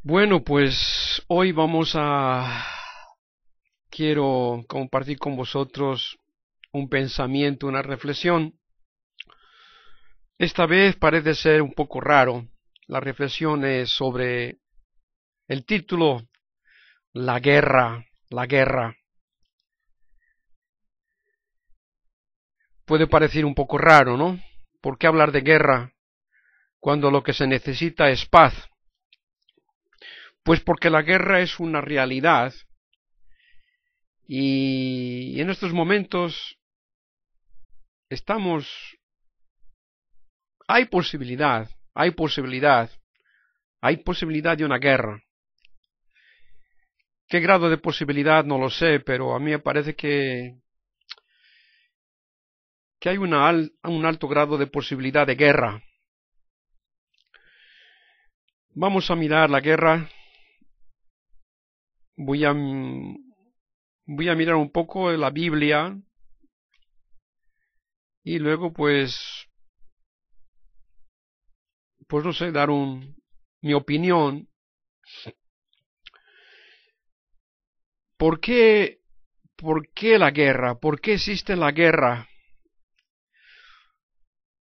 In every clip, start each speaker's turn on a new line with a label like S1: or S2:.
S1: Bueno, pues hoy quiero compartir con vosotros un pensamiento, una reflexión. Esta vez parece ser un poco raro. La reflexión es sobre el título, la guerra, la guerra. Puede parecer un poco raro, ¿no? ¿Por qué hablar de guerra cuando lo que se necesita es paz? Pues porque la guerra es una realidad y en estos momentos estamos hay posibilidad, hay posibilidad, hay posibilidad de una guerra. ¿Qué grado de posibilidad? No lo sé, pero a mí me parece que hay un alto grado de posibilidad de guerra. Vamos a mirar la guerra. Voy a, voy a mirar un poco la Biblia y luego pues no sé, dar mi opinión. ¿Por qué, por qué la guerra? ¿Por qué existe la guerra?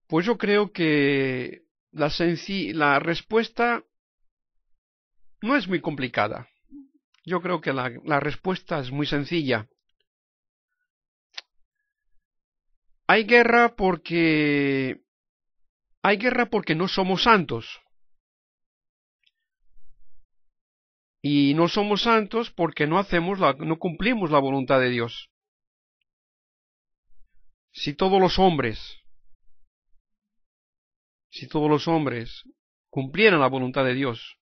S1: Pues yo creo que la respuesta no es muy complicada. Yo creo que la respuesta es muy sencilla. Hay guerra porque no somos santos. Y no somos santos porque no cumplimos la voluntad de Dios. Si todos los hombres, si todos los hombres cumplieran la voluntad de Dios,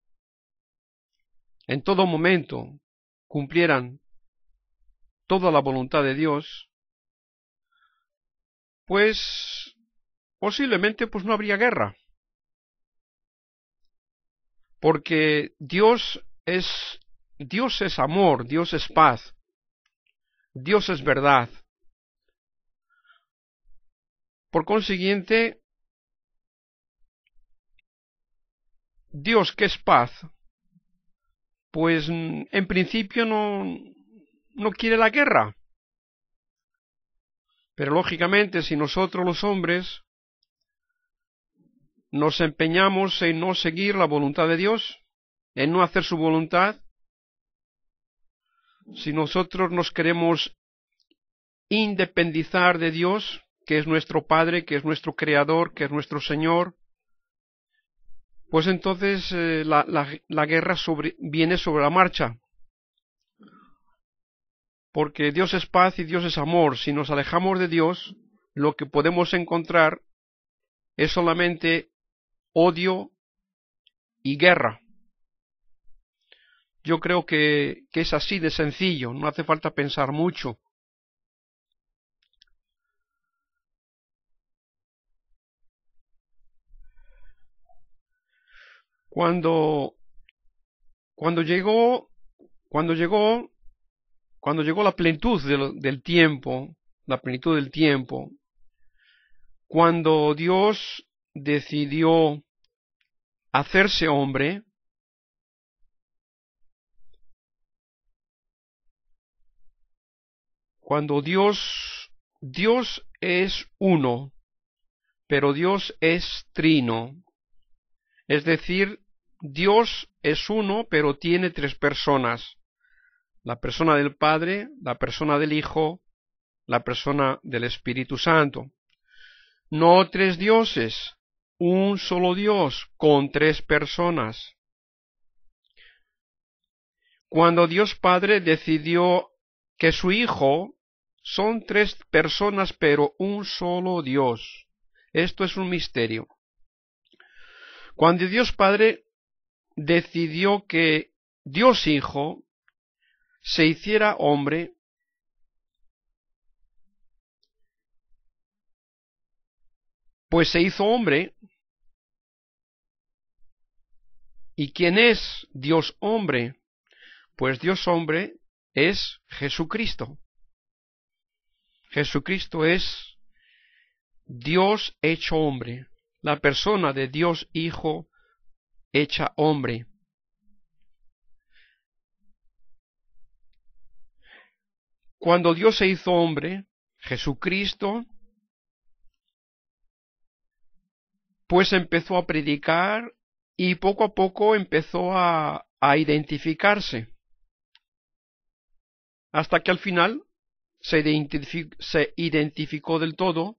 S1: en todo momento cumplieran toda la voluntad de Dios, pues posiblemente pues no habría guerra. Porque Dios es amor, Dios es paz, Dios es verdad. Por consiguiente, Dios que es paz, pues en principio no quiere la guerra. Pero lógicamente, si nosotros los hombres nos empeñamos en no seguir la voluntad de Dios, en no hacer su voluntad, si nosotros nos queremos independizar de Dios, que es nuestro Padre, que es nuestro Creador, que es nuestro Señor, pues entonces la guerra viene sobre la marcha. Porque Dios es paz y Dios es amor. Si nos alejamos de Dios, lo que podemos encontrar es solamente odio y guerra. Yo creo que es así de sencillo, no hace falta pensar mucho. Cuando, cuando llegó, cuando llegó, cuando llegó la plenitud del tiempo, la plenitud del tiempo, cuando Dios decidió hacerse hombre, cuando Dios es uno, pero Dios es trino. Es decir, Dios es uno, pero tiene tres personas. La persona del Padre, la persona del Hijo, la persona del Espíritu Santo. No tres dioses, un solo Dios con tres personas. Cuando Dios Padre decidió que su Hijo son tres personas, pero un solo Dios. Esto es un misterio. Cuando Dios Padre decidió que Dios Hijo se hiciera hombre, pues se hizo hombre. ¿Y quién es Dios hombre? Pues Dios hombre es Jesucristo. Jesucristo es Dios hecho hombre, la persona de Dios Hijo hecha hombre. cuando Dios se hizo hombre, Jesucristo, pues empezó a predicar y poco a poco empezó a identificarse, hasta que al final se identificó del todo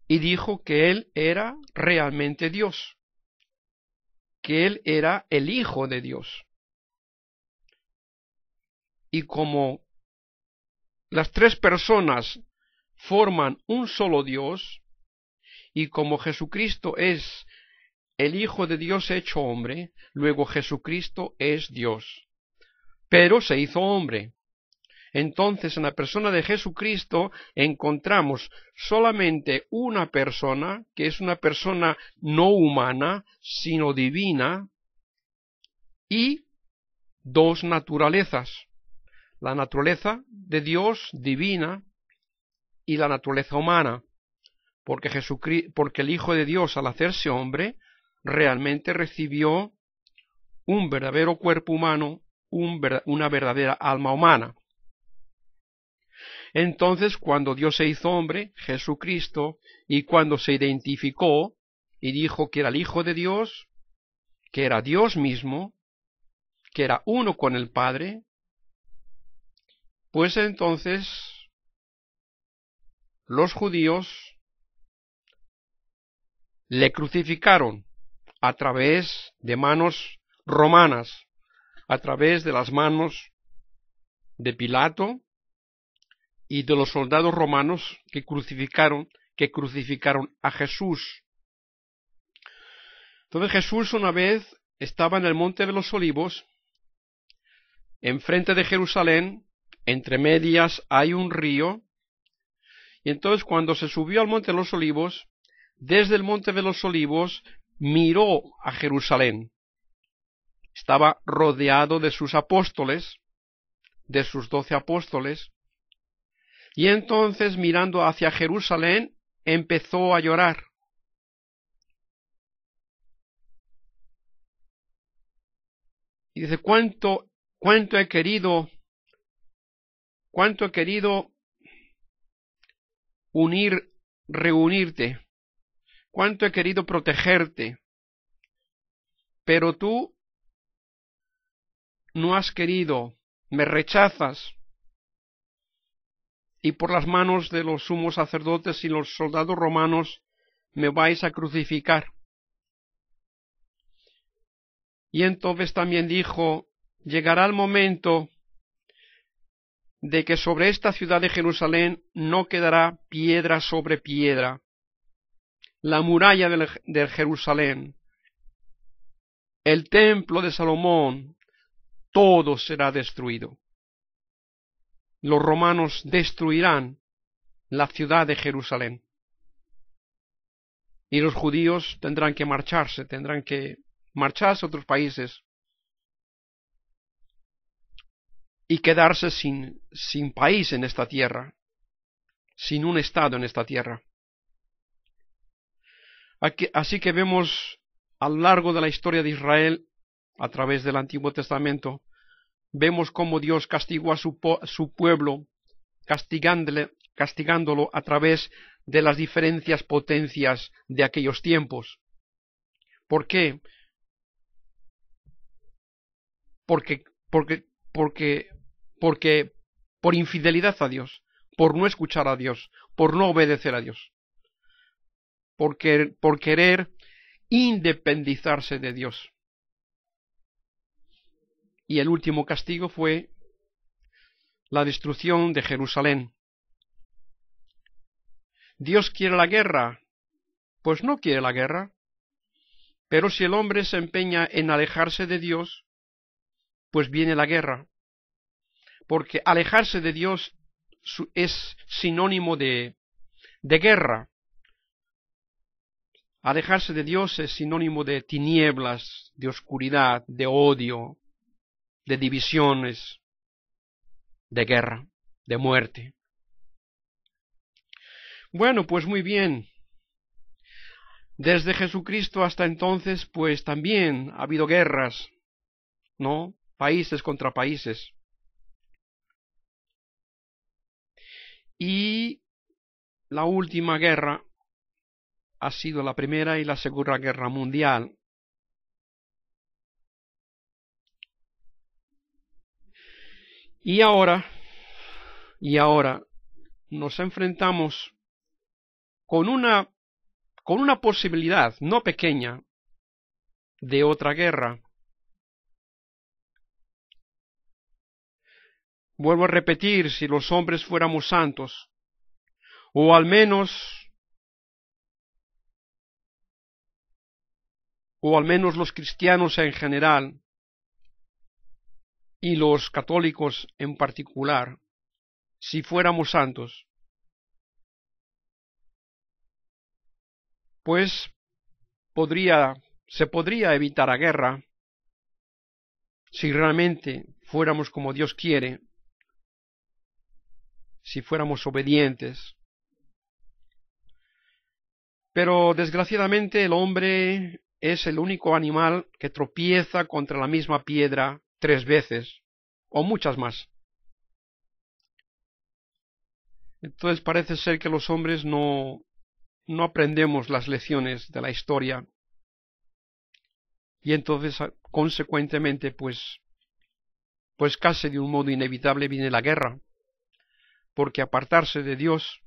S1: y dijo que Él era realmente Dios, que Él era el Hijo de Dios. Y como las tres personas forman un solo Dios, y como Jesucristo es el Hijo de Dios hecho hombre, luego Jesucristo es Dios, pero se hizo hombre. Entonces, en la persona de Jesucristo encontramos solamente una persona, que es una persona no humana, sino divina, y dos naturalezas: la naturaleza de Dios divina y la naturaleza humana, porque el Hijo de Dios, al hacerse hombre, realmente recibió un verdadero cuerpo humano, una verdadera alma humana. Entonces, cuando Dios se hizo hombre, Jesucristo, y cuando se identificó y dijo que era el Hijo de Dios, que era Dios mismo, que era uno con el Padre, pues entonces los judíos le crucificaron a través de manos romanas, a través de las manos de Pilato y de los soldados romanos que crucificaron a Jesús. Entonces Jesús una vez estaba en el monte de los Olivos, enfrente de Jerusalén, entre medias hay un río, y entonces cuando se subió al monte de los Olivos, desde el monte de los Olivos miró a Jerusalén. Estaba rodeado de sus apóstoles, de sus 12 apóstoles, y entonces mirando hacia Jerusalén empezó a llorar. Y dice, cuánto he querido reunirte, cuánto he querido protegerte, pero tú no has querido, me rechazas, y por las manos de los sumos sacerdotes y los soldados romanos me vais a crucificar. Y entonces también dijo, llegará el momento de que sobre esta ciudad de Jerusalén no quedará piedra sobre piedra. La muralla de Jerusalén, el templo de Salomón, todo será destruido. Los romanos destruirán la ciudad de Jerusalén. Y los judíos tendrán que marcharse a otros países y quedarse sin país en esta tierra, sin un estado en esta tierra. Así que vemos a lo largo de la historia de Israel, a través del Antiguo Testamento, vemos cómo Dios castigó a su pueblo, castigándolo a través de las diferentes potencias de aquellos tiempos. ¿Por qué? Porque por infidelidad a Dios, por no escuchar a Dios, por no obedecer a Dios, por querer independizarse de Dios. Y el último castigo fue la destrucción de Jerusalén. ¿Dios quiere la guerra? Pues no quiere la guerra. Pero si el hombre se empeña en alejarse de Dios, pues viene la guerra. Porque alejarse de Dios es sinónimo de guerra. Alejarse de Dios es sinónimo de tinieblas, de oscuridad, de odio, de divisiones, de guerra, de muerte. Bueno, pues muy bien. Desde Jesucristo hasta entonces, pues también ha habido guerras, ¿no? Países contra países. y la última guerra ha sido la Primera y la Segunda Guerra Mundial. Y ahora nos enfrentamos con una posibilidad no pequeña de otra guerra. Vuelvo a repetir, si los hombres fuéramos santos, o al menos los cristianos en general, y los católicos en particular, si fuéramos santos, pues se podría evitar la guerra si realmente fuéramos como Dios quiere, si fuéramos obedientes. Pero desgraciadamente el hombre es el único animal que tropieza contra la misma piedra 3 veces, o muchas más. Entonces parece ser que los hombres no aprendemos las lecciones de la historia, y entonces consecuentemente pues casi de un modo inevitable viene la guerra, porque apartarse de Dios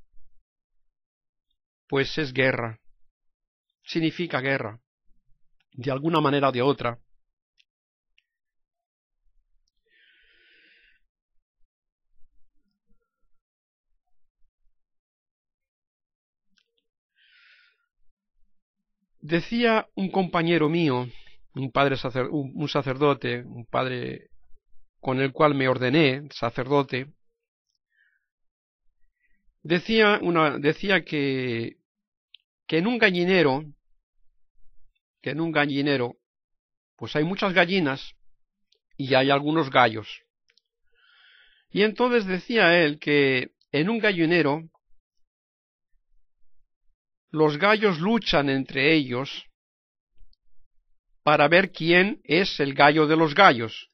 S1: pues es guerra, significa guerra, de alguna manera o de otra. Decía un compañero mío, un sacerdote, un padre con el cual me ordené sacerdote, decía que en un gallinero, pues hay muchas gallinas y hay algunos gallos. Y entonces decía él que en un gallinero los gallos luchan entre ellos para ver quién es el gallo de los gallos,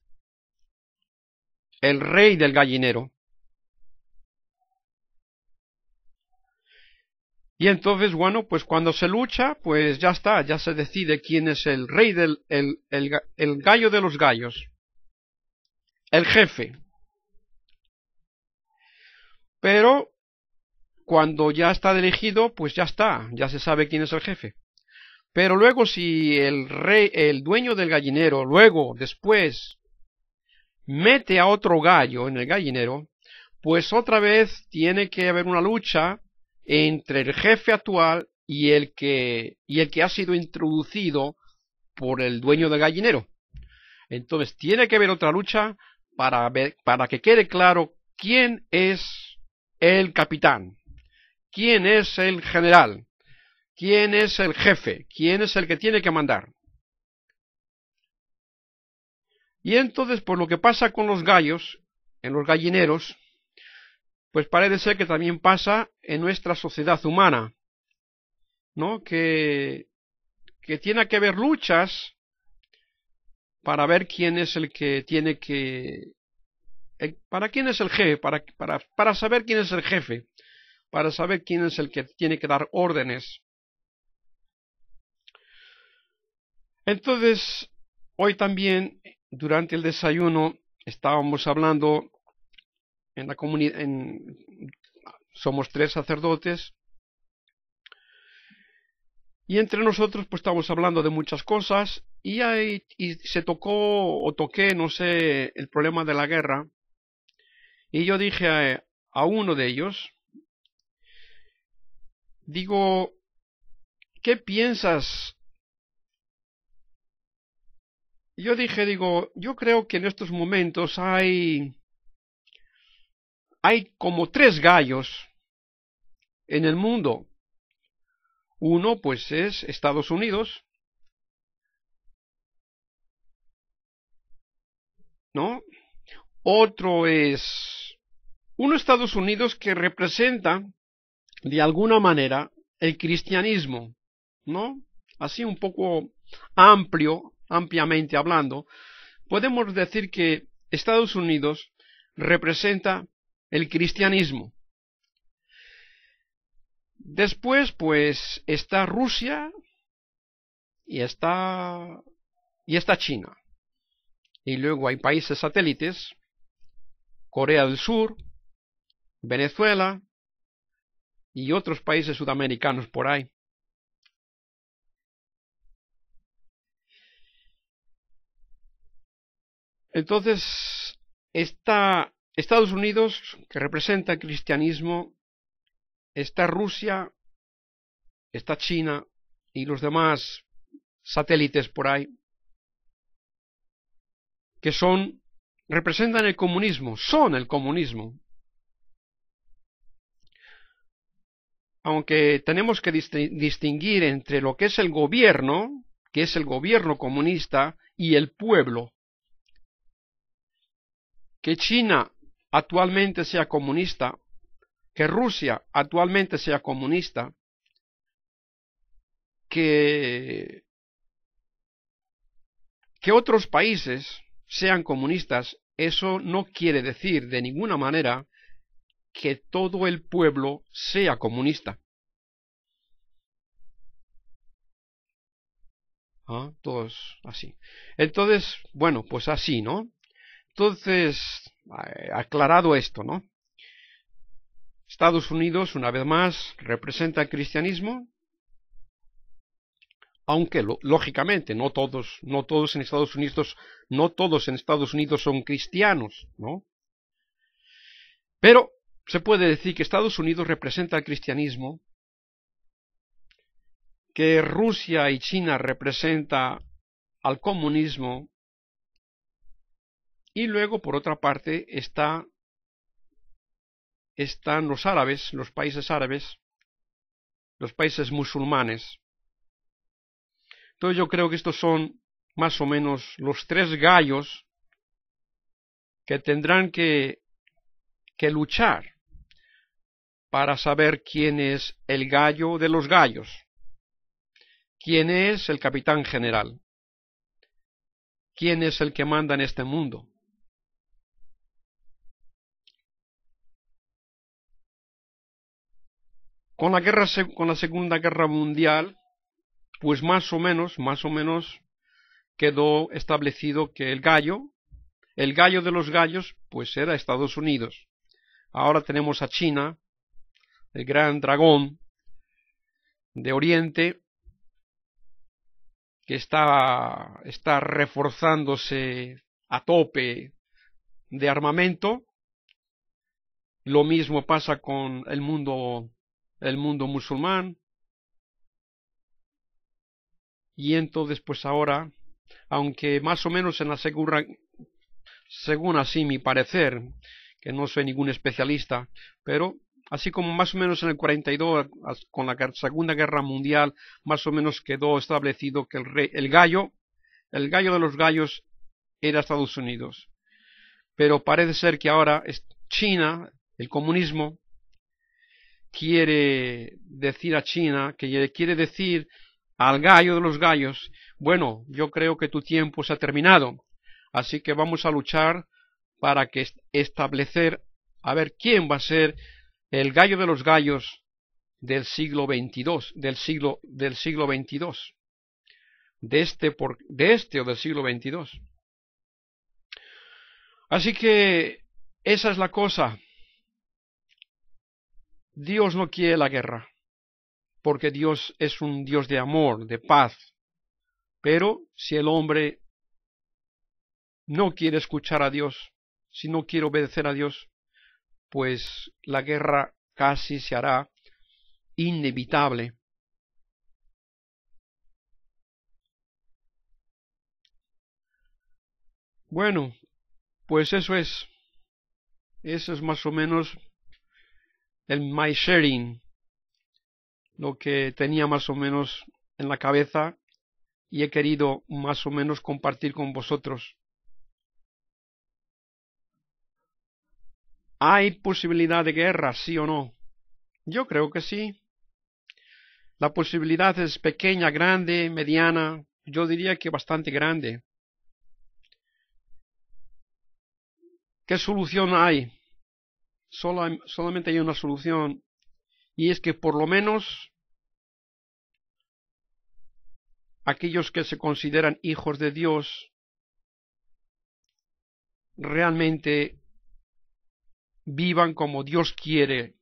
S1: el rey del gallinero. Y entonces, bueno, pues cuando se lucha, pues ya está, ya se decide quién es el rey el gallo de los gallos, el jefe. Pero cuando ya está elegido, pues ya está, ya se sabe quién es el jefe. Pero luego si el dueño del gallinero, después, mete a otro gallo en el gallinero, pues otra vez tiene que haber una lucha entre el jefe actual y el que ha sido introducido por el dueño del gallinero. Entonces tiene que haber otra lucha para que quede claro quién es el capitán, quién es el general, quién es el jefe, quién es el que tiene que mandar. Y entonces, por lo que pasa con los gallos, en los gallineros, pues parece ser que también pasa en nuestra sociedad humana, ¿no? Que tiene que haber luchas para ver quién es el que tiene que... para quién es el jefe, para saber quién es el jefe, para saber quién es el que tiene que dar órdenes. Entonces, hoy también, durante el desayuno, estábamos hablando en la comunidad, somos 3 sacerdotes, y entre nosotros pues estamos hablando de muchas cosas, y se toqué, no sé, el problema de la guerra, y yo dije a uno de ellos, digo, ¿qué piensas? Yo yo creo que en estos momentos hay como 3 gallos en el mundo. Uno, pues, es Estados Unidos, ¿no? Otro es Estados Unidos que representa, de alguna manera, el cristianismo, ¿no? Así un poco ampliamente hablando, podemos decir que Estados Unidos representa el cristianismo. Después, pues, está Rusia y está China. Y luego hay países satélites, Corea del Sur, Venezuela y otros países sudamericanos por ahí. Entonces, está Estados Unidos, que representa el cristianismo, está Rusia, está China y los demás satélites por ahí, que representan el comunismo, son el comunismo. Aunque tenemos que distinguir entre lo que es el gobierno, que es el gobierno comunista, y el pueblo. Que China actualmente sea comunista, que Rusia actualmente sea comunista, que otros países sean comunistas, eso no quiere decir de ninguna manera que todo el pueblo sea comunista. Todos así. Entonces, bueno, pues así, ¿no? Entonces, aclarado esto, ¿no? Estados Unidos, una vez más, representa el cristianismo, aunque lógicamente no todos en Estados Unidos son cristianos, ¿no? Pero se puede decir que Estados Unidos representa el cristianismo, que Rusia y China representa al comunismo, y luego por otra parte están los árabes, los países musulmanes. Entonces yo creo que estos son más o menos los tres gallos que tendrán que luchar para saber quién es el gallo de los gallos, quién es el capitán general, quién es el que manda en este mundo. Con la Segunda Guerra Mundial, pues más o menos quedó establecido que el gallo de los gallos, pues era Estados Unidos. Ahora tenemos a China, el gran dragón de Oriente, que está reforzándose a tope de armamento. Lo mismo pasa con el mundo musulmán. Y entonces, pues ahora, aunque más o menos en la según así mi parecer, que no soy ningún especialista, pero así como más o menos en el 42, con la Segunda Guerra Mundial, más o menos quedó establecido que el gallo de los gallos era Estados Unidos. Pero parece ser que ahora China, el comunismo, quiere decir a China, que quiere decir al gallo de los gallos: bueno, yo creo que tu tiempo se ha terminado, así que vamos a luchar para establecer a ver quién va a ser el gallo de los gallos del siglo XXII, del siglo XXII, de este o del siglo XXII. Así que esa es la cosa. Dios no quiere la guerra, porque Dios es un Dios de amor, de paz. Pero si el hombre no quiere escuchar a Dios, si no quiere obedecer a Dios, pues la guerra casi se hará inevitable. Bueno, pues eso es más o menos el my sharing, lo que tenía más o menos en la cabeza y he querido más o menos compartir con vosotros. ¿Hay posibilidad de guerra, sí o no? Yo creo que sí. La posibilidad es pequeña, grande, mediana. Yo diría que bastante grande. ¿Qué solución hay? Solamente hay una solución, y es que por lo menos aquellos que se consideran hijos de Dios realmente vivan como Dios quiere,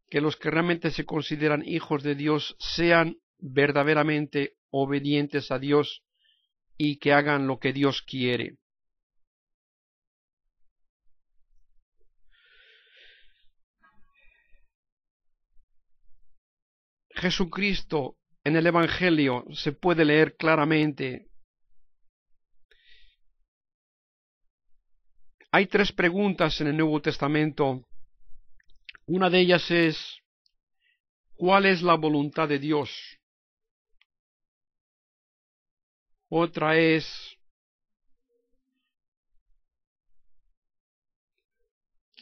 S1: que los que realmente se consideran hijos de Dios sean verdaderamente obedientes a Dios y que hagan lo que Dios quiere. Jesucristo en el Evangelio se puede leer claramente. Hay 3 preguntas en el Nuevo Testamento. Una de ellas es: ¿cuál es la voluntad de Dios? Otra es: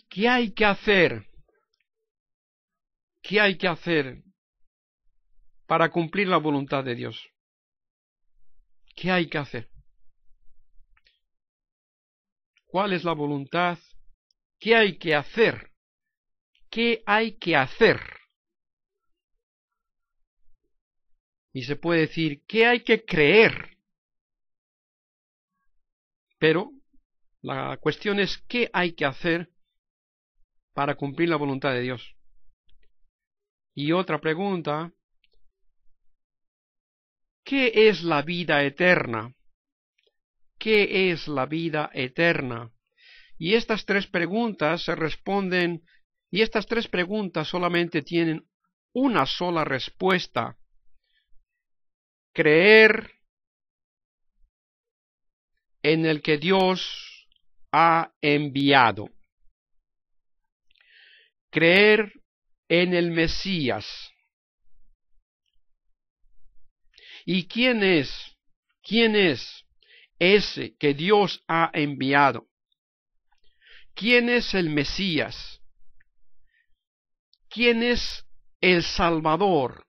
S1: ¿qué hay que hacer? ¿Qué hay que hacer para cumplir la voluntad de Dios? ¿Qué hay que hacer? ¿Cuál es la voluntad? ¿Qué hay que hacer? ¿Qué hay que hacer? Y se puede decir, ¿qué hay que creer? Pero la cuestión es, ¿qué hay que hacer para cumplir la voluntad de Dios? Y otra pregunta: ¿qué es la vida eterna? ¿Qué es la vida eterna? Y estas 3 preguntas se responden, y estas 3 preguntas solamente tienen una sola respuesta: creer en el que Dios ha enviado. Creer en el Mesías. ¿Y quién es? ¿Quién es ese que Dios ha enviado? ¿Quién es el Mesías? ¿Quién es el Salvador?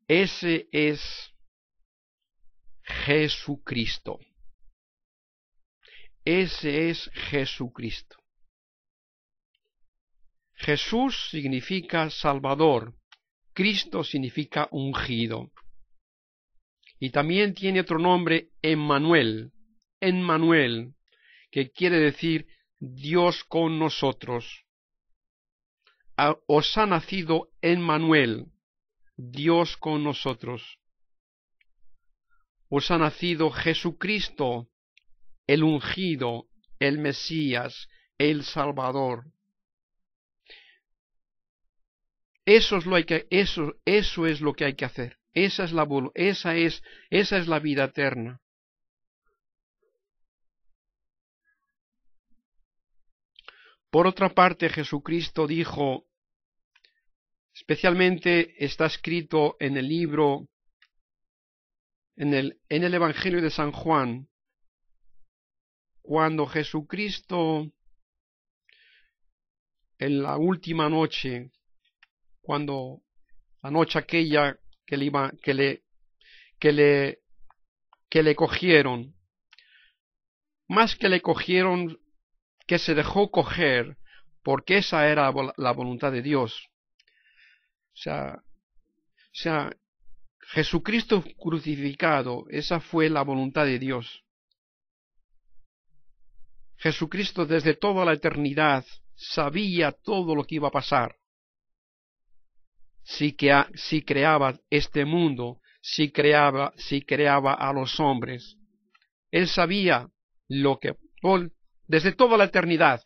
S1: Ese es Jesucristo. Ese es Jesucristo. Jesús significa Salvador. Cristo significa ungido. Y también tiene otro nombre, Emmanuel. Emmanuel, que quiere decir Dios con nosotros. Os ha nacido Emmanuel, Dios con nosotros. Os ha nacido Jesucristo, el ungido, el Mesías, el Salvador. Eso es lo que hay que hacer. Esa es la vida eterna. Por otra parte, Jesucristo dijo, especialmente está escrito en el libro, en el Evangelio de San Juan, cuando Jesucristo, en la última noche, cuando la noche aquella que le cogieron, más que le cogieron, que se dejó coger, porque esa era la voluntad de Dios. O sea, Jesucristo crucificado, esa fue la voluntad de Dios. Jesucristo desde toda la eternidad sabía todo lo que iba a pasar. Si creaba este mundo, si creaba a los hombres. Él sabía lo que, desde toda la eternidad,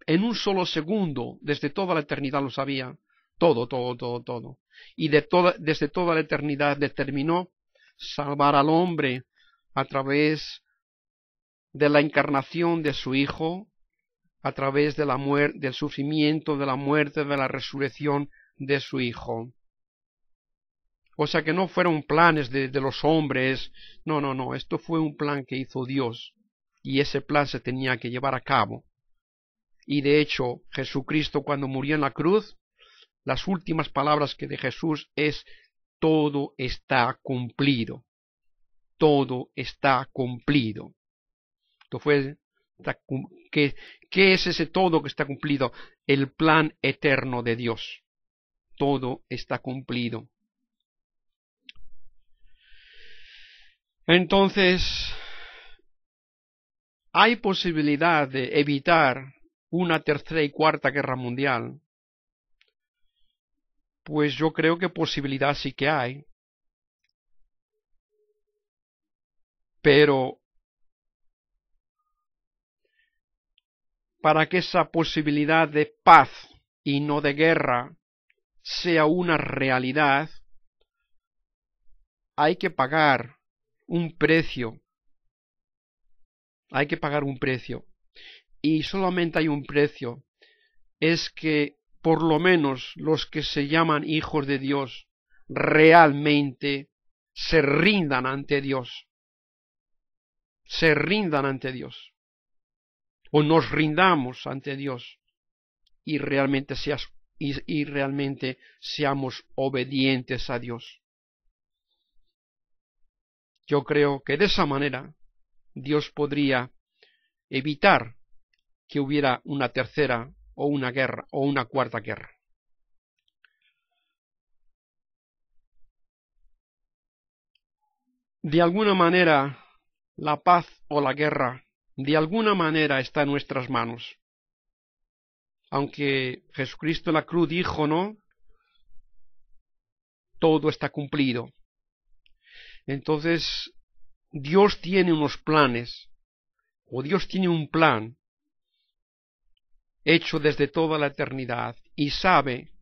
S1: en un solo segundo, desde toda la eternidad lo sabía. Todo. Y desde toda la eternidad determinó salvar al hombre a través de la encarnación de su Hijo, a través de la muerte, del sufrimiento, de la muerte, de la resurrección de su Hijo. O sea que no fueron planes de los hombres, no, esto fue un plan que hizo Dios, y ese plan se tenía que llevar a cabo. Y de hecho, Jesucristo cuando murió en la cruz, las últimas palabras que de Jesús es: todo está cumplido. Todo está cumplido. Esto fue ¿Qué es ese todo que está cumplido? El plan eterno de Dios. Todo está cumplido. Entonces, ¿hay posibilidad de evitar una tercera y cuarta guerra mundial? Pues yo creo que posibilidad sí que hay. Pero para que esa posibilidad de paz y no de guerra sea una realidad, hay que pagar un precio. Hay que pagar un precio. Y solamente hay un precio. Es que por lo menos los que se llaman hijos de Dios realmente se rindan ante Dios. Se rindan ante Dios. O nos rindamos ante Dios y realmente seamos obedientes a Dios. Yo creo que de esa manera Dios podría evitar que hubiera una tercera o una guerra o una cuarta guerra. De alguna manera, la paz o la guerra, de alguna manera está en nuestras manos. Aunque Jesucristo en la cruz dijo, ¿no? Todo está cumplido. Entonces, Dios tiene unos planes, o Dios tiene un plan hecho desde toda la eternidad y sabe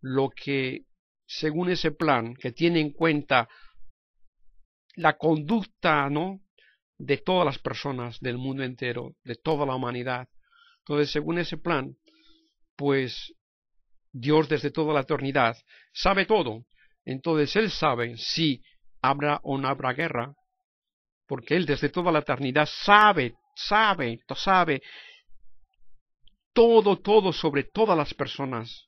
S1: lo que, según ese plan, que tiene en cuenta la conducta, ¿no?, de todas las personas del mundo entero, de toda la humanidad. Entonces, según ese plan, pues Dios desde toda la eternidad sabe todo. Entonces Él sabe si habrá o no habrá guerra, porque Él desde toda la eternidad sabe todo sobre todas las personas.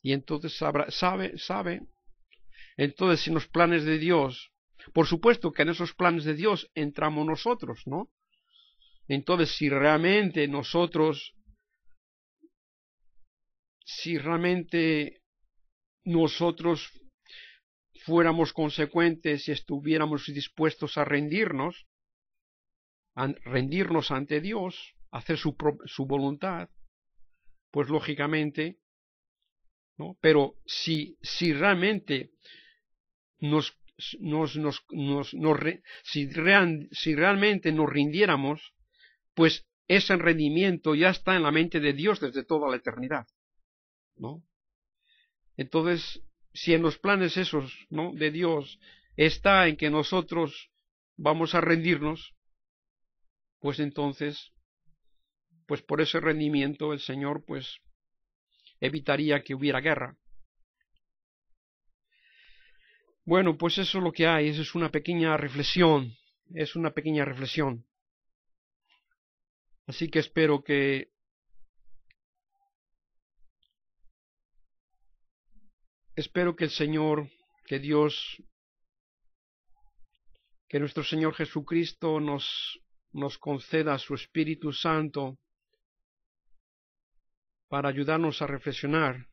S1: Y entonces sabe. Entonces, en los planes de Dios, por supuesto que en esos planes de Dios entramos nosotros, ¿no? Entonces, si realmente nosotros fuéramos consecuentes y estuviéramos dispuestos a rendirnos ante Dios, a hacer su voluntad, pues lógicamente, ¿no? Pero si realmente si realmente nos rindiéramos, pues ese rendimiento ya está en la mente de Dios desde toda la eternidad, ¿no? Entonces, si en los planes esos, ¿no?, de Dios está en que nosotros vamos a rendirnos, pues entonces, pues por ese rendimiento el Señor pues evitaría que hubiera guerra. Bueno, pues eso es lo que hay, eso es una pequeña reflexión, Así que espero que el Señor, que Dios, que nuestro Señor Jesucristo nos conceda su Espíritu Santo para ayudarnos a reflexionar,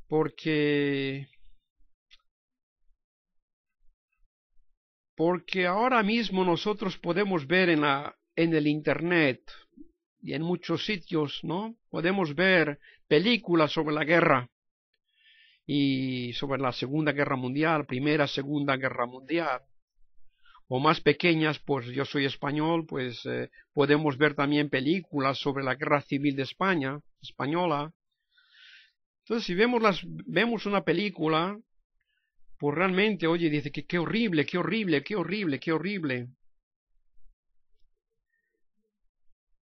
S1: porque ahora mismo nosotros podemos ver en el Internet y en muchos sitios, ¿no?, podemos ver películas sobre la guerra y sobre la Segunda Guerra Mundial, Primera, Segunda Guerra Mundial, o más pequeñas, pues yo soy español, pues podemos ver también películas sobre la Guerra Civil de España, española. Entonces, si vemos una película, pues realmente, oye, dice que qué horrible.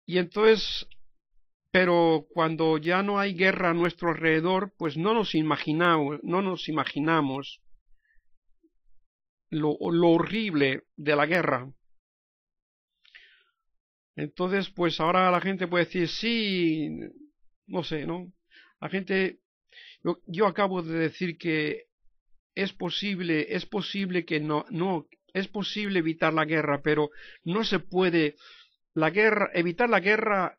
S1: Y entonces, pero cuando ya no hay guerra a nuestro alrededor, pues no nos imaginamos lo horrible de la guerra. Entonces, pues ahora la gente puede decir, sí, no sé, ¿no? La gente, yo acabo de decir que es posible que no es posible evitar la guerra, pero no se puede. La guerra, evitar la guerra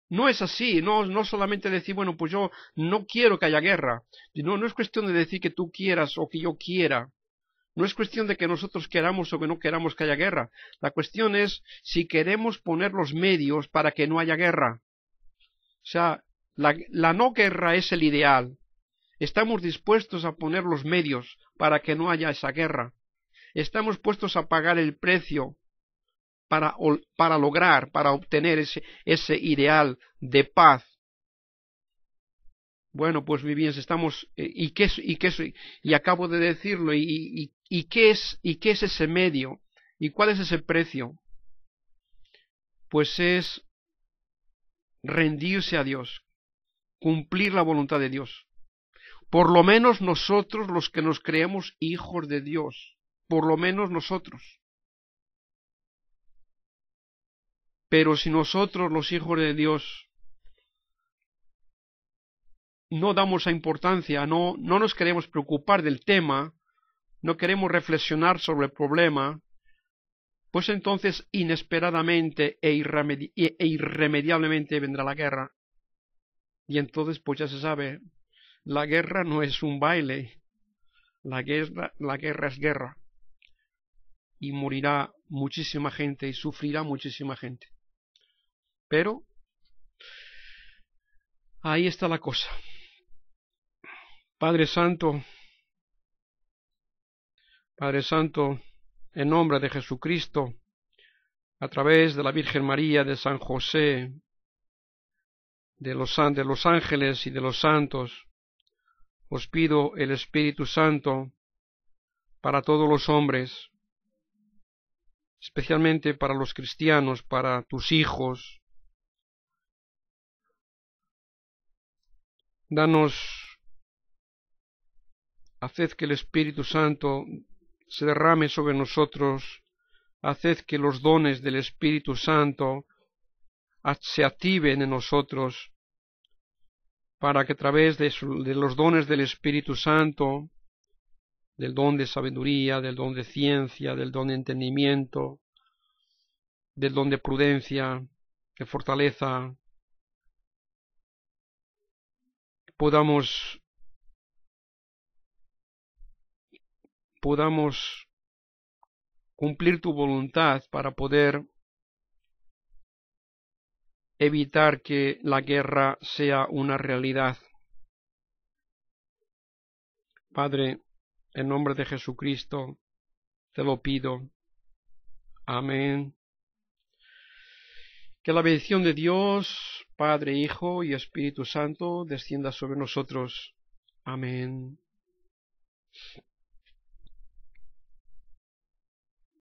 S1: no es así, no solamente decir, bueno, pues yo no quiero que haya guerra. No es cuestión de decir que tú quieras o que yo quiera. No es cuestión de que nosotros queramos o que no queramos que haya guerra. La cuestión es si queremos poner los medios para que no haya guerra. O sea, la no guerra es el ideal. Estamos dispuestos a poner los medios para que no haya esa guerra. Estamos puestos a pagar el precio para lograr, para obtener ese ideal de paz. Bueno, pues muy bien, estamos, y acabo de decirlo, ¿qué es ese medio? ¿Y cuál es ese precio? Pues es rendirse a Dios, cumplir la voluntad de Dios. Por lo menos nosotros los que nos creemos hijos de Dios, por lo menos nosotros. Pero si nosotros los hijos de Dios no damos esa importancia, no nos queremos preocupar del tema, no queremos reflexionar sobre el problema, pues entonces inesperadamente e irremediablemente vendrá la guerra. Y entonces pues ya se sabe, la guerra no es un baile, la guerra es guerra. Y morirá muchísima gente y sufrirá muchísima gente. Pero ahí está la cosa. Padre Santo, en nombre de Jesucristo, a través de la Virgen María, de San José, de los ángeles y de los santos, os pido el Espíritu Santo para todos los hombres, especialmente para los cristianos, para tus hijos. Haced que el Espíritu Santo se derrame sobre nosotros, haced que los dones del Espíritu Santo se activen en nosotros, para que a través de los dones del Espíritu Santo, del don de sabiduría, del don de ciencia, del don de entendimiento, del don de prudencia, de fortaleza, podamos cumplir tu voluntad para poder evitar que la guerra sea una realidad. Padre, en nombre de Jesucristo, te lo pido. Amén. Que la bendición de Dios, Padre, Hijo y Espíritu Santo, descienda sobre nosotros. Amén.